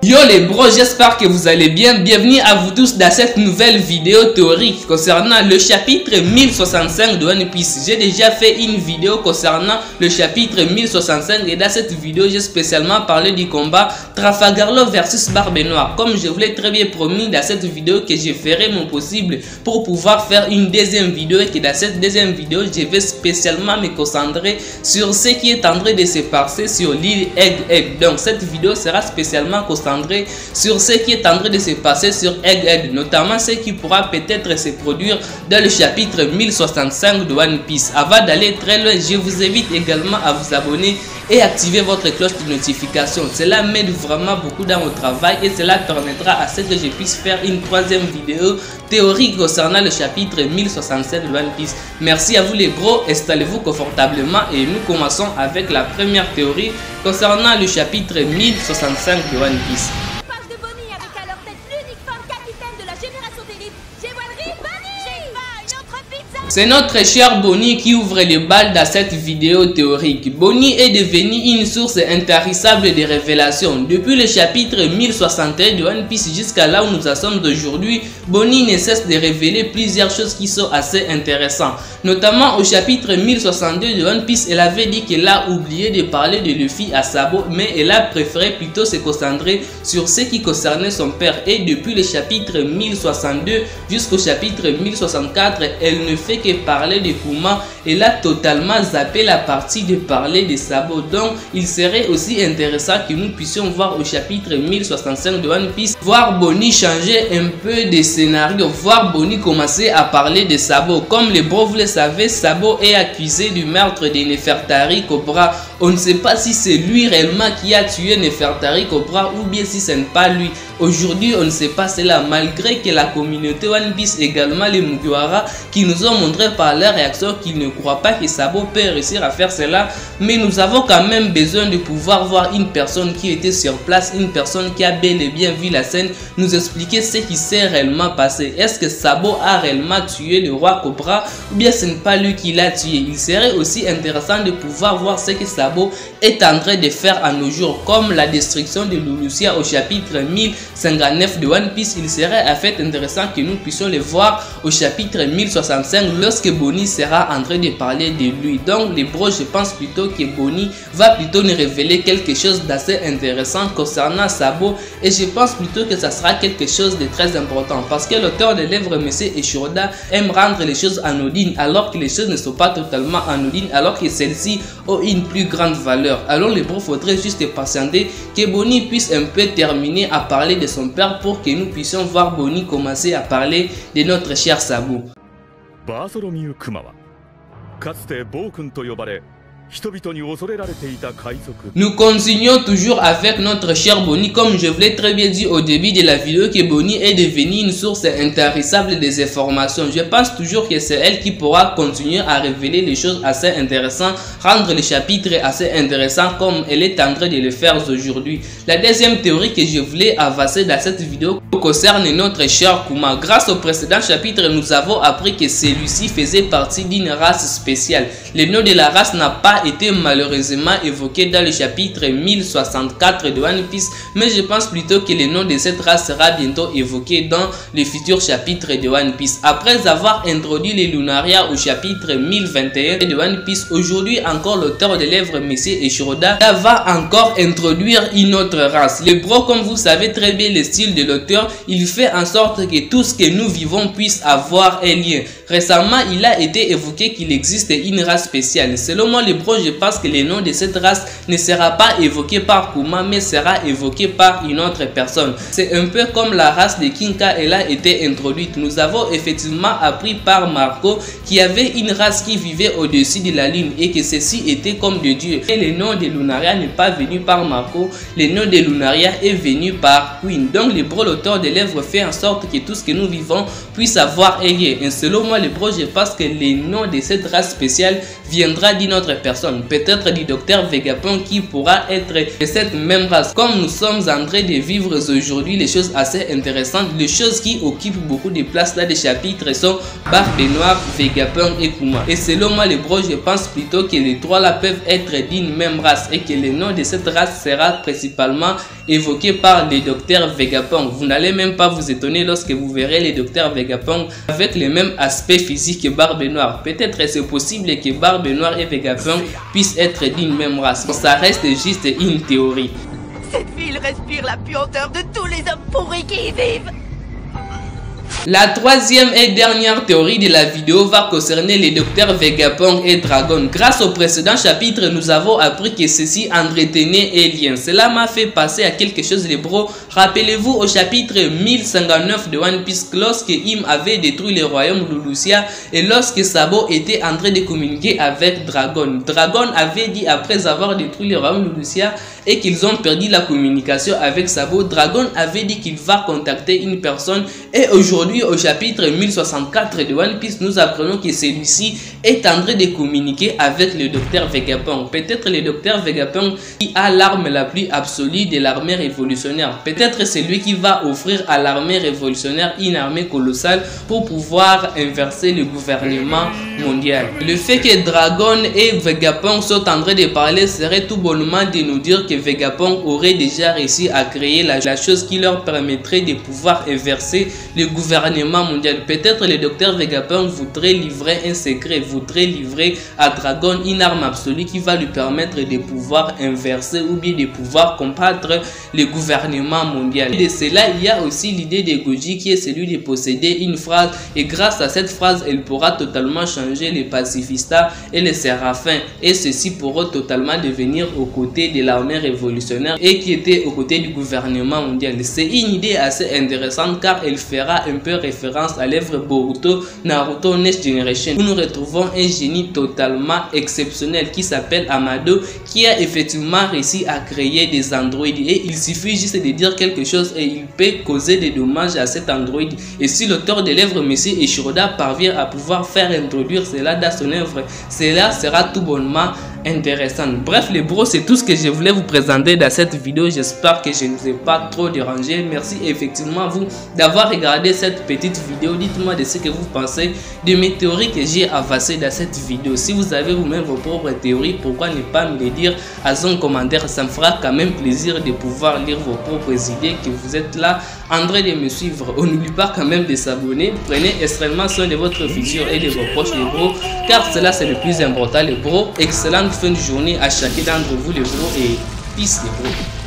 Yo les bros, j'espère que vous allez bien. Bienvenue à vous tous dans cette nouvelle vidéo théorique concernant le chapitre 1065 de One Piece. J'ai déjà fait une vidéo concernant le chapitre 1065 et dans cette vidéo j'ai spécialement parlé du combat Trafalgar Law versus Barbe Noire. Comme je vous l'ai très bien promis dans cette vidéo que je ferai mon possible pour pouvoir faire une deuxième vidéo et que dans cette deuxième vidéo je vais spécialement me concentrer sur ce qui est en train de se passer sur l'île Egg. Donc cette vidéo sera spécialement concentrée sur ce qui est en train de se passer sur Egg, notamment ce qui pourra peut-être se produire dans le chapitre 1065 de One Piece. Avant d'aller très loin, je vous invite également à vous abonner et activer votre cloche de notification. Cela m'aide vraiment beaucoup dans mon travail et cela permettra à ce que je puisse faire une troisième vidéo théorique concernant le chapitre 1067 de One Piece. Merci à vous les bros, installez-vous confortablement et nous commençons avec la première théorie concernant le chapitre 1065 de One Piece. C'est notre cher Bonnie qui ouvre les balles dans cette vidéo théorique. Bonnie est devenue une source intarissable de révélations. Depuis le chapitre 1061 de One Piece jusqu'à là où nous en sommes aujourd'hui, Bonnie ne cesse de révéler plusieurs choses qui sont assez intéressantes. Notamment au chapitre 1062 de One Piece, elle avait dit qu'elle a oublié de parler de Luffy à Sabo, mais elle a préféré plutôt se concentrer sur ce qui concernait son père. Et depuis le chapitre 1062 jusqu'au chapitre 1064, elle ne fait que parler de Kuma. Elle a totalement zappé la partie de parler de Sabo. Donc il serait aussi intéressant que nous puissions voir au chapitre 1065 de One Piece, voir Bonnie changer un peu de scénario, voir Bonnie commencer à parler de Sabo. Comme les bros vous le savez, Sabo est accusé du meurtre de Nefertari Cobra. On ne sait pas si c'est lui réellement qui a tué Nefertari Cobra ou bien si ce n'est pas lui. Aujourd'hui on ne sait pas cela, malgré que la communauté One Piece, également les Mugiwara, qui nous ont montré par leur réaction qu'ils ne croient pas que Sabo peut réussir à faire cela. Mais nous avons quand même besoin de pouvoir voir une personne qui était sur place, une personne qui a bel et bien vu la scène, nous expliquer ce qui s'est réellement passé. Est-ce que Sabo a réellement tué le roi Cobra ou bien ce n'est pas lui qui l'a tué? Il serait aussi intéressant de pouvoir voir ce que Sabo est en train de faire à nos jours, comme la destruction de Lulusia au chapitre 1059 de One Piece. Il serait en fait intéressant que nous puissions le voir au chapitre 1065 lorsque Bonnie sera en train de parler de lui. Donc les bros, je pense plutôt que Bonnie va plutôt nous révéler quelque chose d'assez intéressant concernant Sabo, et je pense plutôt que ça sera quelque chose de très important parce que l'auteur de l'œuvre Monsieur Eiichiro-Oda aime rendre les choses anodines alors que les choses ne sont pas totalement anodines, alors que celles-ci ont une plus grande valeur. Alors les bros, faudrait juste patienter que Bonnie puisse un peu terminer à parler de son père pour que nous puissions voir Bonnie commencer à parler de notre cher Sabo. Nous continuons toujours avec notre cher Bonnie. Comme je vous l'ai très bien dit au début de la vidéo, que Bonnie est devenue une source intarissable des informations. Je pense toujours que c'est elle qui pourra continuer à révéler les choses assez intéressantes, rendre les chapitres assez intéressants comme elle est en train de le faire aujourd'hui. La deuxième théorie que je voulais avancer dans cette vidéo concerne notre cher Kuma. Grâce au précédent chapitre, nous avons appris que celui-ci faisait partie d'une race spéciale. Le nom de la race n'a pas été malheureusement évoqué dans le chapitre 1064 de One Piece, mais je pense plutôt que le nom de cette race sera bientôt évoqué dans le futur chapitre de One Piece. Après avoir introduit les Lunaria au chapitre 1021 de One Piece, aujourd'hui encore l'auteur de l'œuvre Monsieur Eiichiro-Oda va encore introduire une autre race. Le bro, comme vous savez très bien le style de l'auteur, il fait en sorte que tout ce que nous vivons puisse avoir un lien. Récemment, il a été évoqué qu'il existe une race spéciale. Selon moi, les bros, je pense que le nom de cette race ne sera pas évoqué par Kuma, mais sera évoqué par une autre personne. C'est un peu comme la race de Kinka, elle a été introduite. Nous avons effectivement appris par Marco qu'il y avait une race qui vivait au-dessus de la lune et que ceci était comme des dieux. Et le nom de Lunaria n'est pas venu par Marco, le nom de Lunaria est venu par Queen. Donc, les bros, l'auteur tort des lèvres fait en sorte que tout ce que nous vivons puisse avoir un lien. Et selon moi, les bros, je pense que le nom de cette race spéciale viendra d'une autre personne, peut-être du docteur Vegapunk qui pourra être de cette même race. Comme nous sommes en train de vivre aujourd'hui les choses assez intéressantes, les choses qui occupent beaucoup de place là des chapitres sont Barbe Noire, Vegapunk et Kuma. Et selon moi, les bros, je pense plutôt que les trois là peuvent être d'une même race et que le nom de cette race sera principalement évoqué par le docteur Vegapunk. Vous n'allez même pas vous étonner lorsque vous verrez le docteur Vegapunk avec le même aspect physique que Barbe Noire. Peut-être c'est possible que Barbe Noire et Vegapunk puissent être d'une même race. Ça reste juste une théorie. Cette ville respire la puanteur de tous les hommes pourris qui y vivent. La troisième et dernière théorie de la vidéo va concerner les docteurs Vegapunk et Dragon. Grâce au précédent chapitre, nous avons appris que ceci entretenait un lien. Cela m'a fait passer à quelque chose de bro. Rappelez-vous au chapitre 1059 de One Piece, lorsque Im avait détruit le royaume de Lucia et lorsque Sabo était en train de communiquer avec Dragon. Dragon avait dit, après avoir détruit le royaume de Lucia et qu'ils ont perdu la communication avec Sabo, Dragon avait dit qu'il va contacter une personne. Et aujourd'hui, au chapitre 1064 de One Piece, nous apprenons que celui-ci est en train de communiquer avec le docteur Vegapunk. Peut-être le docteur Vegapunk qui a l'arme la plus absolue de l'armée révolutionnaire. Peut-être c'est lui qui va offrir à l'armée révolutionnaire une armée colossale pour pouvoir inverser le gouvernement mondial. Le fait que Dragon et Vegapunk sont en train de parler serait tout bonnement de nous dire que Vegapunk aurait déjà réussi à créer la chose qui leur permettrait de pouvoir inverser le gouvernement mondial. Peut-être le docteur Vegapunk voudrait livrer un secret, voudrait livrer à Dragon une arme absolue qui va lui permettre de pouvoir inverser ou bien de pouvoir combattre le gouvernement mondial. Et de cela, il y a aussi l'idée de Goji qui est celui de posséder une phrase, et grâce à cette phrase, elle pourra totalement changer les pacifistas et les séraphins, et ceci pourra totalement devenir aux côtés de l'armée révolutionnaire et qui était aux côtés du gouvernement mondial. C'est une idée assez intéressante car elle fera un peu référence à l'œuvre Boruto Naruto Next Generation, où nous retrouvons un génie totalement exceptionnel qui s'appelle Amado, qui a effectivement réussi à créer des androïdes, et il suffit juste de dire quelque chose et il peut causer des dommages à cet androïde. Et si l'auteur de l'œuvre Monsieur Ishiroda parvient à pouvoir faire introduire cela dans son œuvre, cela sera tout bonnement intéressant. Bref les bros, c'est tout ce que je voulais vous présenter dans cette vidéo. J'espère que je ne vous ai pas trop dérangé. Merci effectivement vous d'avoir regardé cette petite vidéo. Dites-moi de ce que vous pensez de mes théories que j'ai avancées dans cette vidéo. Si vous avez vous-même vos propres théories, pourquoi ne pas me les dire à un commentaire? Ça me fera quand même plaisir de pouvoir lire vos propres idées, que vous êtes là en train de me suivre. On n'oublie pas quand même de s'abonner. Prenez extrêmement soin de votre futur et de vos proches les bros, car cela c'est le plus important les bros. Excellente fin de journée à chacun d'entre vous les bros, et peace les bros.